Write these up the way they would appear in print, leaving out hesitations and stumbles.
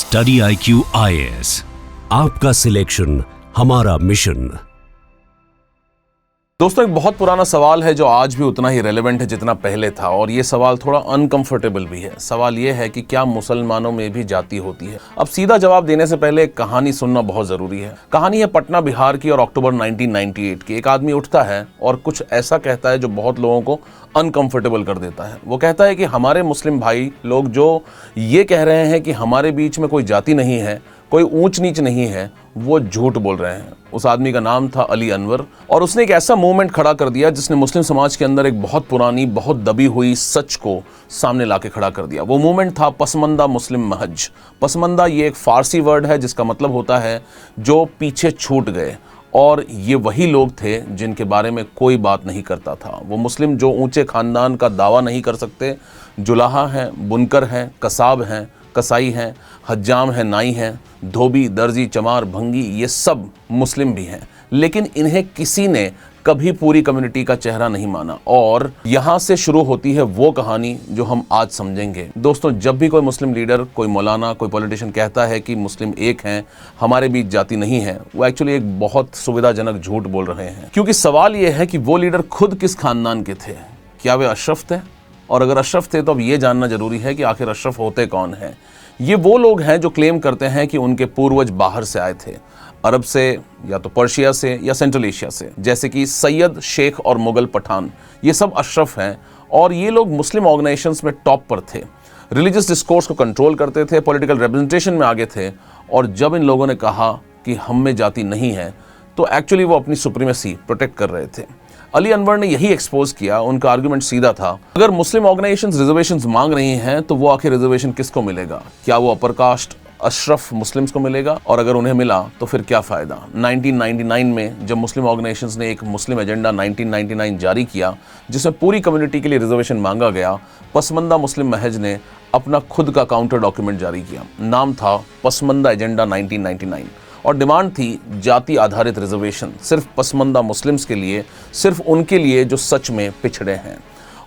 Study IQ IAS, आपका selection हमारा mission. दोस्तों, एक बहुत पुराना सवाल है जो आज भी उतना ही रेलेवेंट है जितना पहले था, और ये सवाल थोड़ा अनकंफर्टेबल भी है। सवाल ये है कि क्या मुसलमानों में भी जाति होती है? अब सीधा जवाब देने से पहले एक कहानी सुनना बहुत जरूरी है। कहानी है पटना बिहार की और अक्टूबर 1998 की। एक आदमी उठता है और कुछ ऐसा कहता है जो बहुत लोगों को अनकंफर्टेबल कर देता है। वो कहता है कि हमारे मुस्लिम भाई लोग जो ये कह रहे हैं कि हमारे बीच में कोई जाति नहीं है, कोई ऊंच नीच नहीं है, वो झूठ बोल रहे हैं। उस आदमी का नाम था अली अनवर, और उसने एक ऐसा मूवमेंट खड़ा कर दिया जिसने मुस्लिम समाज के अंदर एक बहुत पुरानी, बहुत दबी हुई सच को सामने लाके खड़ा कर दिया। वो मूवमेंट था पसमंदा मुस्लिम महज। पसमंदा ये एक फारसी वर्ड है जिसका मतलब होता है जो पीछे छूट गए, और ये वही लोग थे जिनके बारे में कोई बात नहीं करता था। वो मुस्लिम जो ऊंचे खानदान का दावा नहीं कर सकते, जुलाहा हैं, बुनकर हैं, कसाब हैं, कसाई हैं, हज्जाम हैं, नाई हैं, धोबी, दर्जी, चमार, भंगी, ये सब मुस्लिम भी हैं, लेकिन इन्हें किसी ने कभी पूरी कम्युनिटी का चेहरा नहीं माना। और यहां से शुरू होती है वो कहानी जो हम आज समझेंगे। दोस्तों, जब भी कोई मुस्लिम लीडर, कोई मौलाना, कोई पॉलिटिशियन कहता है कि मुस्लिम एक हैं, हमारे बीच जाति नहीं है, वो एक्चुअली एक बहुत सुविधाजनक झूठ बोल रहे हैं। क्योंकि सवाल ये है कि वो लीडर खुद किस खानदान के थे। क्या वे अशरफ थे? और अगर अशरफ थे तो अब ये जानना जरूरी है कि आखिर अशरफ होते कौन हैं। ये वो लोग हैं जो क्लेम करते हैं कि उनके पूर्वज बाहर से आए थे, अरब से या तो पर्शिया से या सेंट्रल एशिया से, जैसे कि सैयद, शेख और मुगल पठान। ये सब अशरफ हैं, और ये लोग मुस्लिम ऑर्गेनाइजेशंस में टॉप पर थे, रिलीजियस डिस्कोर्स को कंट्रोल करते थे, पॉलिटिकल रिप्रेजेंटेशन में आगे थे। और जब इन लोगों ने कहा कि हम में जाति नहीं है, तो एक्चुअली वो अपनी सुप्रीमेसी प्रोटेक्ट कर रहे थे। अली अनवर ने यही एक्सपोज किया। उनका आर्गुमेंट सीधा था, अगर मुस्लिम ऑर्गेनाइजेशंस रिजर्वेशंस मांग रही हैं तो वो आखिर रिजर्वेशन किसको मिलेगा? क्या वो अपर कास्ट अशरफ मुस्लिम्स को मिलेगा? और अगर उन्हें मिला तो फिर क्या फायदा? 1999 में जब मुस्लिम ऑर्गेनाइजेशंस ने एक मुस्लिम एजेंडा 1999 जारी किया जिसमें पूरी कम्युनिटी के लिए रिजर्वेशन मांगा गया, पसमंदा मुस्लिम महज ने अपना खुद का काउंटर डॉक्यूमेंट जारी किया। नाम था पसमंदा एजेंडा 1999, और डिमांड थी जाति आधारित रिजर्वेशन सिर्फ पसमंदा मुस्लिम्स के लिए, सिर्फ उनके लिए जो सच में पिछड़े हैं।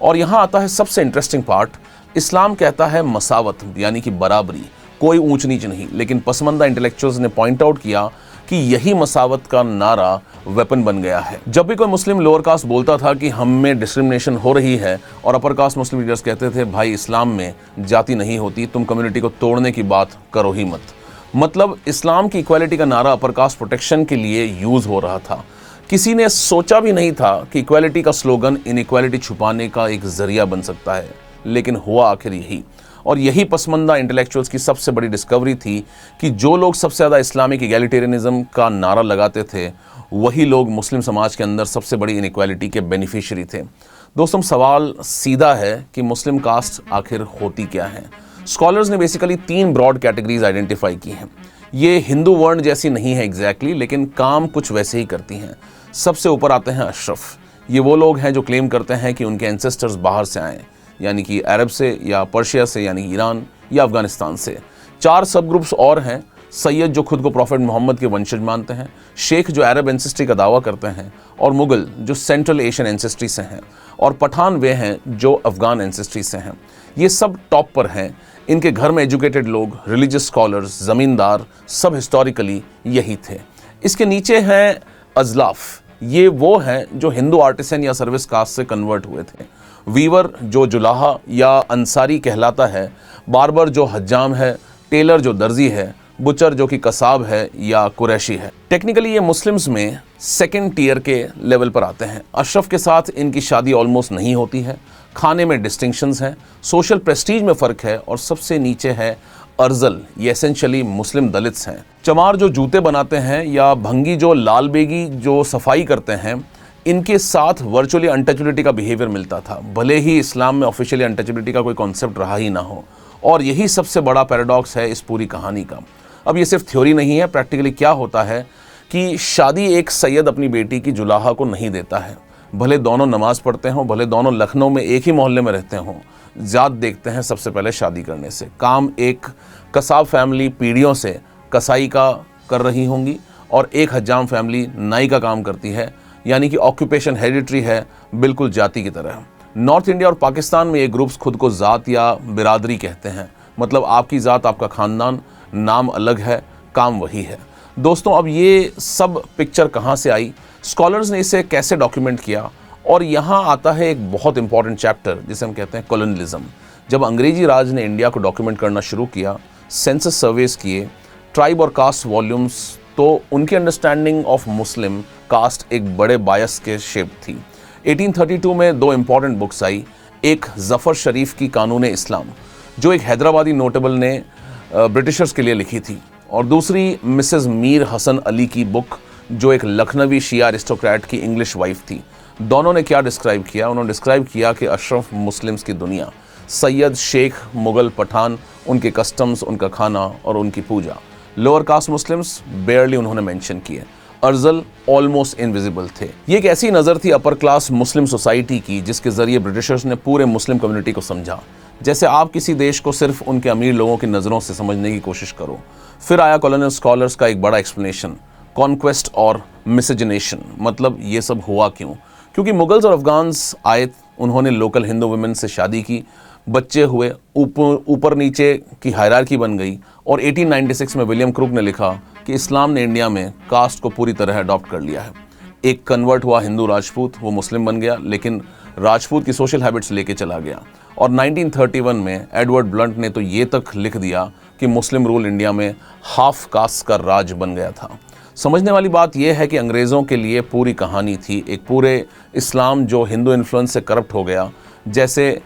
और यहाँ आता है सबसे इंटरेस्टिंग पार्ट। इस्लाम कहता है मसावत, यानी कि बराबरी, कोई ऊंच नीच नहीं। लेकिन पसमंदा इंटेलेक्चुअल्स ने पॉइंट आउट किया कि यही मसावत का नारा वेपन बन गया है। जब भी कोई मुस्लिम लोअर कास्ट बोलता था कि हम में डिस्क्रिमिनेशन हो रही है, और अपर कास्ट मुस्लिम लीडर्स कहते थे भाई इस्लाम में जाति नहीं होती, तुम कम्युनिटी को तोड़ने की बात करो ही मत। मतलब इस्लाम की इक्वालिटी का नारा अपर कास्ट प्रोटेक्शन के लिए यूज हो रहा था। किसी ने सोचा भी नहीं था कि इक्वालिटी का स्लोगन इनइक्वालिटी छुपाने का एक जरिया बन सकता है, लेकिन हुआ आखिर यही। और यही पसमंदा इंटेलेक्चुअल्स की सबसे बड़ी डिस्कवरी थी कि जो लोग सबसे ज़्यादा इस्लामिक इगैलिटेरियनिज्म का नारा लगाते थे, वही लोग मुस्लिम समाज के अंदर सबसे बड़ी इनइक्वालिटी के बेनिफिशियरी थे। दोस्तों, सवाल सीधा है कि मुस्लिम कास्ट आखिर होती क्या है? स्कॉलर्स ने बेसिकली 3 ब्रॉड कैटेगरीज आइडेंटिफाई की हैं। ये हिंदू वर्ण जैसी नहीं है एग्जैक्टली, लेकिन काम कुछ वैसे ही करती हैं। सबसे ऊपर आते हैं अशरफ। ये वो लोग हैं जो क्लेम करते हैं कि उनके एंसेस्टर्स बाहर से आए, यानी कि अरब से या पर्शिया से, यानी ईरान या अफगानिस्तान से। 4 सब ग्रुप्स और हैं। सैयद जो खुद को प्रॉफिट मोहम्मद के वंशज मानते हैं, शेख जो अरब एंसेस्ट्री का दावा करते हैं, और मुगल जो सेंट्रल एशियन एंसेस्ट्री से हैं, और पठान वे हैं जो अफगान एंसेस्ट्री से हैं। ये सब टॉप पर हैं। इनके घर में एजुकेटेड लोग, रिलीजियस स्कॉलर्स, ज़मींदार, सब हिस्टोरिकली यही थे। इसके नीचे हैं अजलाफ। ये वो हैं जो हिंदू आर्टिसन या सर्विस कास्ट से कन्वर्ट हुए थे। वीवर जो जुलाहा या अंसारी कहलाता है, बार्बर जो हज्जाम है, टेलर जो दर्जी है, बुचर जो कि कसाब है या कुरैशी है। टेक्निकली ये मुस्लिम्स में सेकेंड टीयर के लेवल पर आते हैं। अशरफ के साथ इनकी शादी ऑलमोस्ट नहीं होती है। खाने में डिस्टिंक्शंस हैं, सोशल प्रेस्टीज में फ़र्क है, और सबसे नीचे है अर्जल। ये एसेंशियली मुस्लिम दलित्स हैं। चमार जो जूते बनाते हैं, या भंगी जो लाल बेगी जो सफाई करते हैं, इनके साथ वर्चुअली अनटचेबिलिटी का बिहेवियर मिलता था, भले ही इस्लाम में ऑफिशियली अनटचेबिलिटी का कोई कॉन्सेप्ट रहा ही ना हो। और यही सबसे बड़ा पैराडॉक्स है इस पूरी कहानी का। अब ये सिर्फ थ्योरी नहीं है। प्रैक्टिकली क्या होता है कि शादी एक सैयद अपनी बेटी की जुलाहा को नहीं देता है, भले दोनों नमाज पढ़ते हों, भले दोनों लखनऊ में एक ही मोहल्ले में रहते हों। जात देखते हैं सबसे पहले शादी करने से। काम एक कसाब फैमिली पीढ़ियों से कसाई का कर रही होंगी, और एक हज्जाम फैमिली नाई का काम करती है, यानी कि ऑक्यूपेशन हेरिडिटरी है, बिल्कुल जाति की तरह। नॉर्थ इंडिया और पाकिस्तान में ये ग्रुप्स खुद को ज़ात या बिरादरी कहते हैं। मतलब आपकी ज़ात, आपका ख़ानदान नाम अलग है, काम वही है। दोस्तों, अब ये सब पिक्चर कहाँ से आई, स्कॉलर्स ने इसे कैसे डॉक्यूमेंट किया, और यहाँ आता है एक बहुत इंपॉर्टेंट चैप्टर जिसे हम कहते हैं कॉलोनियलिज्म। जब अंग्रेजी राज ने इंडिया को डॉक्यूमेंट करना शुरू किया, सेंसस सर्वेस किए, ट्राइब और कास्ट वॉल्यूम्स, तो उनकी अंडरस्टैंडिंग ऑफ मुस्लिम कास्ट एक बड़े बायस के शेप थी। 1832 में दो इंपॉर्टेंट बुक्स आई, एक जफ़र शरीफ की कानून इस्लाम जो एक हैदराबादी नोटेबल ने ब्रिटिशर्स के लिए लिखी थी, और दूसरी मिसेस मीर हसन अली की बुक जो एक लखनवी शिया अरिस्टोक्रेट की इंग्लिश वाइफ थी। दोनों ने क्या डिस्क्राइब किया, उन्होंने डिस्क्राइब किया कि अशरफ मुस्लिम्स की दुनिया, सैयद, शेख, मुगल, पठान, उनके कस्टम्स, उनका खाना और उनकी पूजा। लोअर कास्ट मुस्लिम्स बेयरली उन्होंने मेंशन किए। अर्जल ऑलमोस्ट इनविजिबल थे। ये एक ऐसी नज़र थी अपर क्लास मुस्लिम सोसाइटी की जिसके ज़रिए ब्रिटिशर्स ने पूरे मुस्लिम कम्युनिटी को समझा, जैसे आप किसी देश को सिर्फ उनके अमीर लोगों की नज़रों से समझने की कोशिश करो। फिर आया कॉलोनियल स्कॉलर्स का एक बड़ा एक्सप्लेनेशन, कॉन्क्वेस्ट और मिसजिनेशन, मतलब ये सब हुआ क्यों? क्योंकि मुगल्स और अफगान्स आए, उन्होंने लोकल हिंदू वुमेन से शादी की, बच्चे हुए, ऊपर नीचे की हायरार्की बन गई, और 1896 में विलियम क्रूक ने लिखा कि इस्लाम ने इंडिया में कास्ट को पूरी तरह अडॉप्ट कर लिया है। एक कन्वर्ट हुआ हिंदू राजपूत, वो मुस्लिम बन गया, लेकिन राजपूत की सोशल हैबिट्स लेके चला गया। और 1931 में एडवर्ड ब्लंट ने तो ये तक लिख दिया कि मुस्लिम रूल इंडिया में हाफ कास्ट का राज बन गया था। समझने वाली बात यह है कि अंग्रेज़ों के लिए पूरी कहानी थी, एक पूरे इस्लाम जो हिंदू इन्फ्लुएंस से करप्ट हो गया, जैसे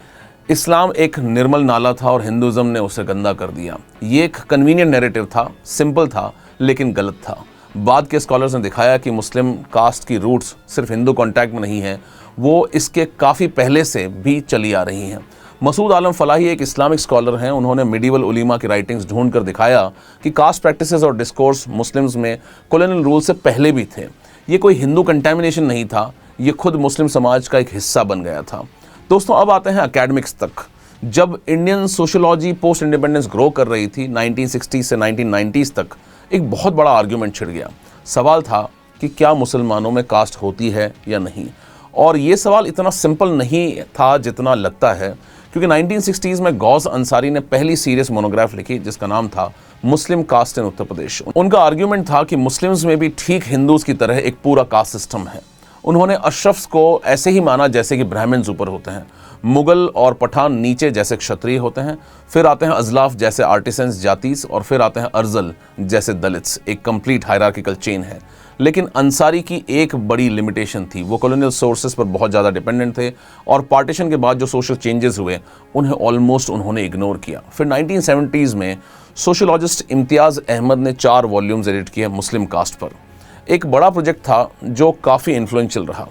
इस्लाम एक निर्मल नाला था और हिंदुज़म ने उसे गंदा कर दिया। ये एक कन्वीनियंट नैरेटिव था, सिंपल था, लेकिन गलत था। बाद के स्कॉलर्स ने दिखाया कि मुस्लिम कास्ट की रूट्स सिर्फ हिंदू कॉन्टैक्ट में नहीं है, वो इसके काफ़ी पहले से भी चली आ रही हैं। मसूद आलम फलाही एक इस्लामिक स्कॉलर हैं, उन्होंने मिडीवल उलीमा की राइटिंग्स ढूंढ कर दिखाया कि कास्ट प्रैक्टिसेस और डिस्कोर्स मुस्लिम्स में कॉलोनियल रूल से पहले भी थे। ये कोई हिंदू कंटेमिनेशन नहीं था, ये खुद मुस्लिम समाज का एक हिस्सा बन गया था। दोस्तों, अब आते हैं एकेडमिक्स तक। जब Indian sociology post independence grow कर रही थी 1960 से 1990s तक, एक बहुत बड़ा आर्ग्यूमेंट छिड़ गया। सवाल था कि क्या मुसलमानों में कास्ट होती है या नहीं, और ये सवाल इतना सिंपल नहीं था जितना लगता है, क्योंकि 1960s में गौस अंसारी ने पहली सीरियस मोनोग्राफ लिखी जिसका नाम था मुस्लिम कास्ट इन उत्तर प्रदेश। उनका आर्ग्यूमेंट था कि मुस्लिम्स में भी ठीक हिंदूज की तरह एक पूरा कास्ट सिस्टम है। उन्होंने अशरफ्स को ऐसे ही माना जैसे कि ब्राह्मण्स ऊपर होते हैं, मुगल और पठान नीचे जैसे क्षत्रिय होते हैं, फिर आते हैं अजलाफ जैसे आर्टिसंस जातीस, और फिर आते हैं अर्जल जैसे दलित्स। एक कंप्लीट हायरार्किकल चेन है। लेकिन अंसारी की एक बड़ी लिमिटेशन थी, वो कॉलोनियल सोर्सेज पर बहुत ज़्यादा डिपेंडेंट थे, और पार्टीशन के बाद जो सोशल चेंजेस हुए उन्हें ऑलमोस्ट उन्होंने इग्नोर किया। फिर 1970s में सोशोलॉजिस्ट इम्तियाज़ अहमद ने 4 वॉल्यूम्स एडिट किए मुस्लिम कास्ट पर। एक बड़ा प्रोजेक्ट था जो काफ़ी इन्फ्लुएंशियल रहा।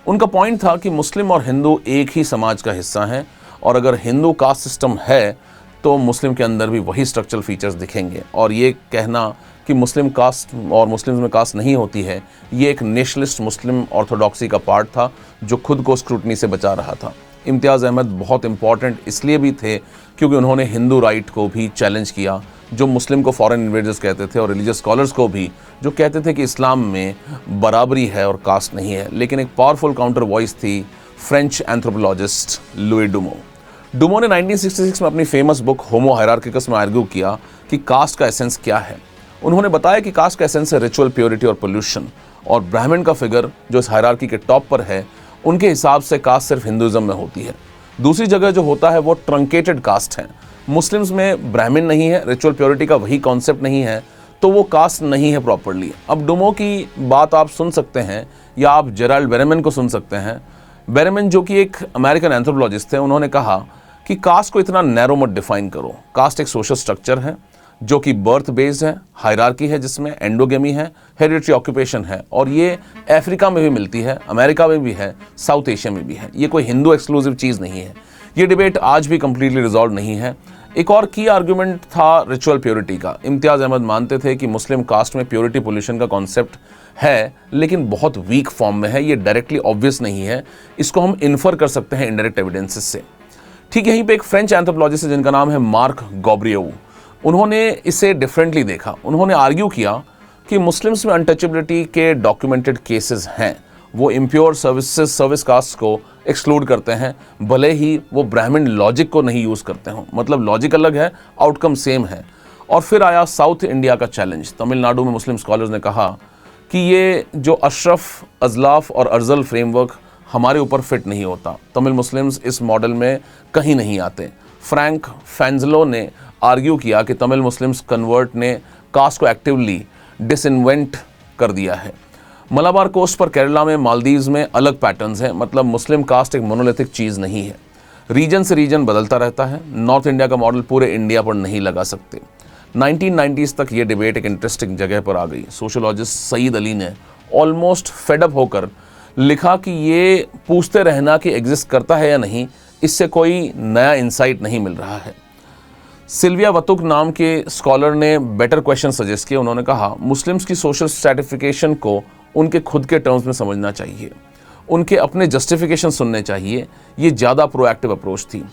उनका पॉइंट था कि मुस्लिम और हिंदू एक ही समाज का हिस्सा हैं, और अगर हिंदू कास्ट सिस्टम है तो मुस्लिम के अंदर भी वही स्ट्रक्चरल फीचर्स दिखेंगे। और ये कहना कि मुस्लिम कास्ट और मुस्लिम्स में कास्ट नहीं होती है, ये एक नेशनलिस्ट मुस्लिम ऑर्थोडॉक्सी का पार्ट था जो खुद को स्क्रूटनी से बचा रहा था। इम्तियाज़ अहमद बहुत इंपॉर्टेंट इसलिए भी थे क्योंकि उन्होंने हिंदू राइट को भी चैलेंज किया, जो मुस्लिम को फॉरेन इन्वेडर्स कहते थे, और रिलीजियस स्कॉलर्स को भी जो कहते थे कि इस्लाम में बराबरी है और कास्ट नहीं है। लेकिन एक पावरफुल काउंटर वॉइस थी फ्रेंच एंथ्रोपोलॉजिस्ट लुई डुमो। डुमो ने 1966 में अपनी फेमस बुक होमो हायरार्किकस में आर्ग्यू किया कि कास्ट का एसेंस क्या है। उन्होंने बताया कि कास्ट का एसेंस है रिचुअल प्योरिटी और पोल्यूशन, और ब्राह्मण का फिगर जो इस हायरार्की के टॉप पर है, उनके हिसाब से कास्ट सिर्फ हिंदुज़म में होती है। दूसरी जगह जो होता है वो ट्रंकेटेड कास्ट है। मुस्लिम्स में ब्राह्मण नहीं है, रिचुअल प्योरिटी का वही कॉन्सेप्ट नहीं है, तो वो कास्ट नहीं है प्रॉपरली। अब डुमो की बात आप सुन सकते हैं, या आप जेराल्ड बेरेमन को सुन सकते हैं। बेरेमन जो कि एक अमेरिकन एंथ्रोपोलॉजिस्ट थे, उन्होंने कहा कि कास्ट को इतना नैरो मत डिफाइन करो। कास्ट एक सोशल स्ट्रक्चर है जो कि बर्थ बेस्ड है, हायरार्की है जिसमें एंडोगेमी है, हेरिडिटरी ऑक्यूपेशन है, और ये अफ्रीका में भी मिलती है, अमेरिका में भी है, साउथ एशिया में भी है। ये कोई हिंदू एक्सक्लूसिव चीज़ नहीं है। ये डिबेट आज भी कंप्लीटली रिजॉल्व नहीं है। एक और की आर्गुमेंट था रिचुअल प्योरिटी का। इम्तियाज़ अहमद मानते थे कि मुस्लिम कास्ट में प्योरिटी पोल्यूशन का कॉन्सेप्ट है, लेकिन बहुत वीक फॉर्म में है, ये डायरेक्टली ऑब्वियस नहीं है, इसको हम इन्फर कर सकते हैं इनडायरेक्ट एविडेंसेस से। ठीक यहीं पे एक फ्रेंच एंथ्रोपोलॉजिस्ट है जिनका नाम है मार्क गॉब्रिएव। उन्होंने इसे डिफरेंटली देखा। उन्होंने आर्ग्यू किया कि मुस्लिम्स में अनटचेबिलिटी के डॉक्यूमेंटेड केसेस हैं, वो इम्प्योर सर्विस कास्ट को एक्सक्लूड करते हैं, भले ही वो ब्राह्मण लॉजिक को नहीं यूज़ करते हों। मतलब लॉजिक अलग है, आउटकम सेम है। और फिर आया साउथ इंडिया का चैलेंज। तमिलनाडु में मुस्लिम स्कॉलर्स ने कहा कि ये जो अशरफ, अजलाफ और अर्जल फ्रेमवर्क हमारे ऊपर फिट नहीं होता, तमिल मुस्लिम्स इस मॉडल में कहीं नहीं आते। फ्रैंक फैंजलो ने आर्ग्यू किया कि तमिल मुस्लिम्स कन्वर्ट ने कास्ट को एक्टिवली डिसइन्वेंट कर दिया है। मलाबार कोस्ट पर केरला में, मालदीव्स में अलग पैटर्न्स हैं, मतलब मुस्लिम कास्ट एक मोनोलिथिक चीज़ नहीं है, रीजन से रीजन बदलता रहता है। नॉर्थ इंडिया का मॉडल पूरे इंडिया पर नहीं लगा सकते। 1990s तक ये डिबेट एक इंटरेस्टिंग जगह पर आ गई। सोशोलॉजिस्ट सईद अली ने ऑलमोस्ट फेडअप होकर लिखा कि ये पूछते रहना कि एग्जिस्ट करता है या नहीं, इससे कोई नया इंसाइट नहीं मिल रहा है। सिल्विया वतुक नाम के स्कॉलर ने बेटर क्वेश्चन सजेस्ट किया। उन्होंने कहा मुस्लिम्स की सोशल स्ट्रैटिफिकेशन को उनके खुद के टर्म्स में समझना चाहिए, उनके अपने जस्टिफिकेशन सुनने चाहिए। ये ज़्यादा प्रोएक्टिव अप्रोच थी।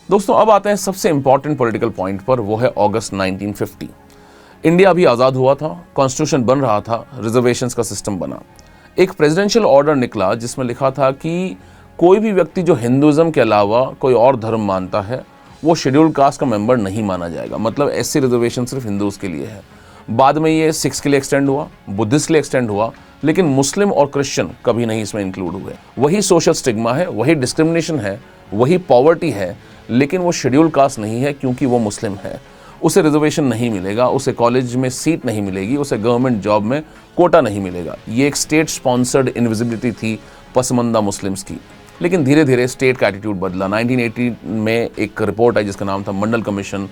दोस्तों, अब आते हैं सबसे इंपॉर्टेंट पॉलिटिकल पॉइंट पर, वो है अगस्त 1950। इंडिया अभी आज़ाद हुआ था, कॉन्स्टिट्यूशन बन रहा था, रिजर्वेशंस का सिस्टम बना। एक प्रेसिडेंशियल ऑर्डर निकला जिसमें लिखा था कि कोई भी व्यक्ति जो हिंदुज़म के अलावा कोई और धर्म मानता है वो शेड्यूल्ड कास्ट का मेंबर नहीं माना जाएगा। मतलब एससी रिजर्वेशन सिर्फ हिंदूज़ के लिए है। बाद में ये सिख्स के लिए एक्सटेंड हुआ, बुद्धिस्ट के लिए एक्सटेंड हुआ, लेकिन मुस्लिम और क्रिश्चियन कभी नहीं इसमें इंक्लूड हुए। वही सोशल स्टिग्मा है, वही डिस्क्रिमिनेशन है, वही पॉवर्टी है, लेकिन वो शेड्यूल्ड कास्ट नहीं है क्योंकि वो मुस्लिम है। उसे रिजर्वेशन नहीं मिलेगा, उसे कॉलेज में सीट नहीं मिलेगी, उसे गवर्नमेंट जॉब में कोटा नहीं मिलेगा। ये एक स्टेट स्पॉन्सर्ड इनविजिबिलिटी थी पसमंदा मुस्लिम्स की। लेकिन धीरे धीरे स्टेट का एटीट्यूड बदला। 1980 में एक रिपोर्ट आई जिसका नाम था मंडल कमीशन।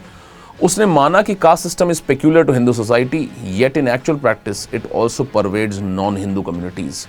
उसने माना कि caste system is peculiar to Hindu society, yet in actual practice it also pervades non Hindu communities.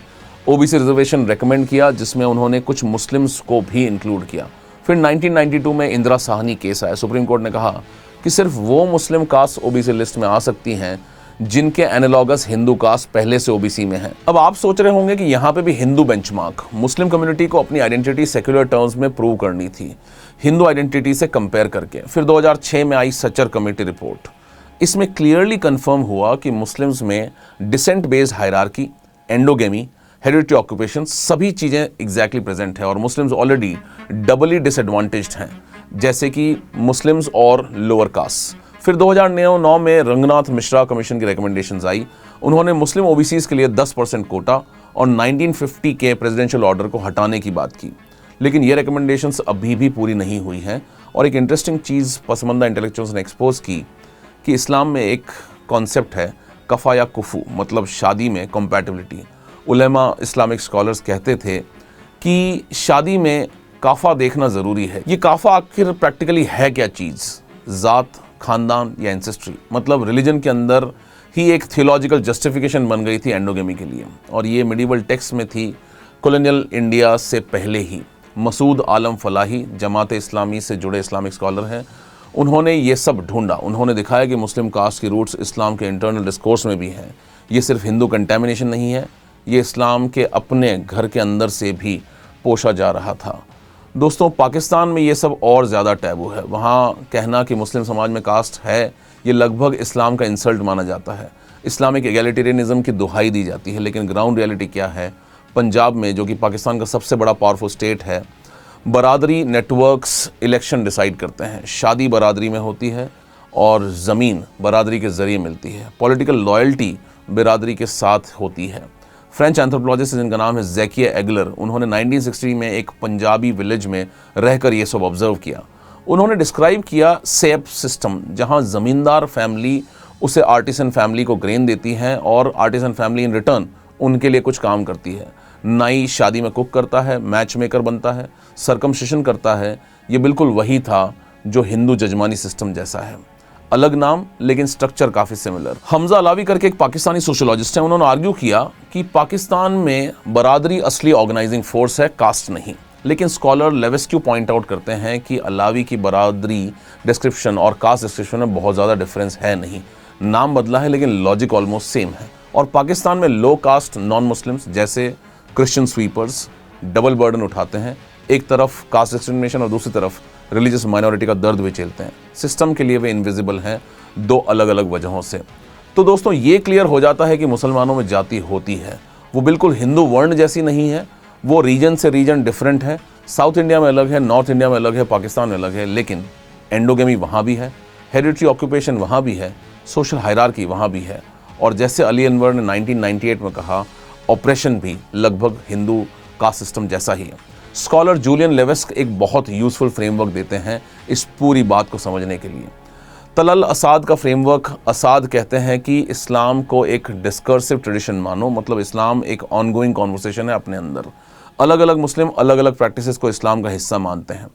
OBC reservation recommend किया जिसमें उन्होंने कुछ मुस्लिम्स को भी इंक्लूड किया। फिर 1992 में इंदिरा साहनी केस आया। सुप्रीम कोर्ट ने कहा कि सिर्फ वो मुस्लिम कास्ट ओबीसी लिस्ट में आ सकती हैं जिनके एनालॉगस हिंदू कास्ट पहले से ओबीसी में है। अब आप सोच रहे होंगे कि यहाँ पे भी हिंदू बेंचमार्क, मुस्लिम कम्युनिटी को अपनी आइडेंटिटी सेक्युलर टर्म्स में प्रूव करनी थी, हिंदू आइडेंटिटी से कंपेयर करके। फिर 2006 में आई सच्चर कमेटी रिपोर्ट। इसमें क्लियरली कंफर्म हुआ कि मुस्लिम्स में descent based hierarchy, endogamy, heredity occupation सभी चीज़ें एग्जैक्टली प्रेजेंट है और मुस्लिम्स ऑलरेडी डबली डिसएडवांटेज्ड हैं, जैसे कि मुस्लिम्स और लोअर कास्ट। फिर 2009 में रंगनाथ मिश्रा कमीशन की रिकमेंडेशंस आई। उन्होंने मुस्लिम ओबीसीज के लिए 10% कोटा और 1950 के प्रेसिडेंशियल ऑर्डर को हटाने की बात की। लेकिन ये रिकमेंडेशंस अभी भी पूरी नहीं हुई हैं। और एक इंटरेस्टिंग चीज़ पसमंदा इंटेलेक्चुअल्स ने एक्सपोज की कि इस्लाम में एक कॉन्सेप्ट है कफ़ा या कुफू, मतलब शादी में कंपैटिबिलिटी। उलेमा इस्लामिक स्कॉलर्स कहते थे कि शादी में काफ़ा देखना ज़रूरी है। ये काफ़ा आखिर प्रैक्टिकली है क्या चीज़? ज़ात, खानदान या एंसेस्ट्री? मतलब रिलीजन के अंदर ही एक थियोलॉजिकल जस्टिफिकेशन बन गई थी एंडोगेमी के लिए, और ये मिडिवल टेक्स्ट में थी कॉलोनियल इंडिया से पहले ही। मसूद आलम फलाही जमात इस्लामी से जुड़े इस्लामिक स्कॉलर हैं। उन्होंने ये सब ढूंढा। उन्होंने दिखाया कि मुस्लिम कास्ट की रूट्स इस्लाम के इंटरनल डिस्कोर्स में भी हैं। ये सिर्फ हिंदू कंटेमिनेशन नहीं है, ये इस्लाम के अपने घर के अंदर से भी पोषा जा रहा था। दोस्तों, पाकिस्तान में ये सब और ज़्यादा टैबू है। वहाँ कहना कि मुस्लिम समाज में कास्ट है, ये लगभग इस्लाम का इंसल्ट माना जाता है। इस्लामिक एगैलिटेरियनिज्म की दुहाई दी जाती है। लेकिन ग्राउंड रियलिटी क्या है? पंजाब में, जो कि पाकिस्तान का सबसे बड़ा पावरफुल स्टेट है, बरादरी नेटवर्क्स इलेक्शन डिसाइड करते हैं। शादी बरादरी में होती है और ज़मीन बरादरी के ज़रिए मिलती है। पॉलिटिकल लॉयल्टी बिरादरी के साथ होती है। फ्रेंच एंथ्रोपोलॉजिस्ट जिनका नाम है ज़ैकिया एगलर, उन्होंने 1960 में एक पंजाबी विलेज में रहकर ये सब ऑब्जर्व किया। उन्होंने डिस्क्राइब किया सेप सिस्टम, जहां ज़मींदार फैमिली उसे आर्टिसन फैमिली को ग्रेन देती है और आर्टिसन फैमिली इन रिटर्न उनके लिए कुछ काम करती है। नाई शादी में कुक करता है, मैच मेकर बनता है, सरकमसिशन करता है। ये बिल्कुल वही था जो हिंदू जजमानी सिस्टम जैसा है। अलग नाम लेकिन स्ट्रक्चर काफ़ी सिमिलर। हमजा अलावी करके एक पाकिस्तानी सोशोलॉजिस्ट हैं। उन्होंने आर्ग्यू किया कि पाकिस्तान में बरादरी असली ऑर्गेनाइजिंग फोर्स है, कास्ट नहीं। लेकिन स्कॉलर लेवेस्क्यू पॉइंट आउट करते हैं कि अलावी की बरादरी डिस्क्रिप्शन और कास्ट डिस्क्रिप्शन में बहुत ज़्यादा डिफरेंस है नहीं। नाम बदला है लेकिन लॉजिक ऑलमोस्ट सेम है। और पाकिस्तान में लो कास्ट नॉन मुस्लिम्स जैसे क्रिश्चियन स्वीपर्स डबल बर्डन उठाते हैं। एक तरफ कास्ट डिस्क्रिमिनेशन और दूसरी तरफ रिलीजियस माइनॉरिटी का दर्द भी झेलते हैं। सिस्टम के लिए वे इनविजिबल हैं, दो अलग अलग वजहों से। तो दोस्तों, ये क्लियर हो जाता है कि मुसलमानों में जाति होती है। वो बिल्कुल हिंदू वर्ण जैसी नहीं है, वो रीजन से रीजन डिफरेंट है। साउथ इंडिया में अलग है, नॉर्थ इंडिया में अलग है, पाकिस्तान में अलग है। लेकिन एंडोगेमी वहाँ भी है, हेरिटरी ऑक्यूपेशन वहाँ भी है, सोशल हायरार्की वहाँ भी है, और जैसे अली अनवर ने 1998 में कहा, ऑपरेशन भी लगभग हिंदू कास्ट सिस्टम जैसा ही है। स्कॉलर जूलियन लेवेस्क एक बहुत यूजफुल फ्रेमवर्क देते हैं इस पूरी बात को समझने के लिए। तलल असाद का फ्रेमवर्क, असाद कहते हैं कि इस्लाम को एक डिस्कर्सिव ट्रेडिशन मानो, मतलब इस्लाम एक ऑनगोइंग कॉन्वर्सेशन है अपने अंदर। अलग अलग मुस्लिम अलग अलग प्रैक्टिसेस को इस्लाम का हिस्सा मानते हैं।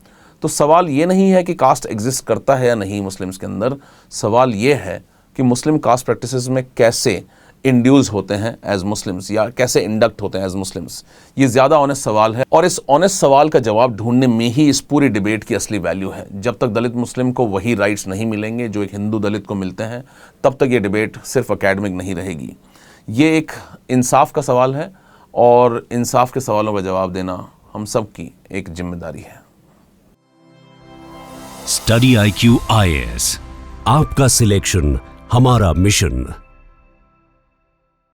तो सवाल ये नहीं है कि कास्ट एग्जिस्ट करता है या नहीं मुस्लिम्स के अंदर, सवाल ये है कि मुस्लिम कास्ट प्रैक्टिसेस में कैसे इंड्यूस होते हैं एज मुस्लिम्स, या कैसे इंडक्ट होते हैं एज मुस्लिम्स। ये ज़्यादा ऑनेस्ट सवाल है, और इस ऑनेस्ट सवाल का जवाब ढूंढने में ही इस पूरी डिबेट की असली वैल्यू है। जब तक दलित मुस्लिम को वही राइट्स नहीं मिलेंगे जो एक हिंदू दलित को मिलते हैं, तब तक ये डिबेट सिर्फ एकेडमिक नहीं रहेगी। ये एक इंसाफ का सवाल है, और इंसाफ के सवालों का जवाब देना हम सब की एक जिम्मेदारी है। स्टडी IQ IAS, आपका सिलेक्शन हमारा मिशन।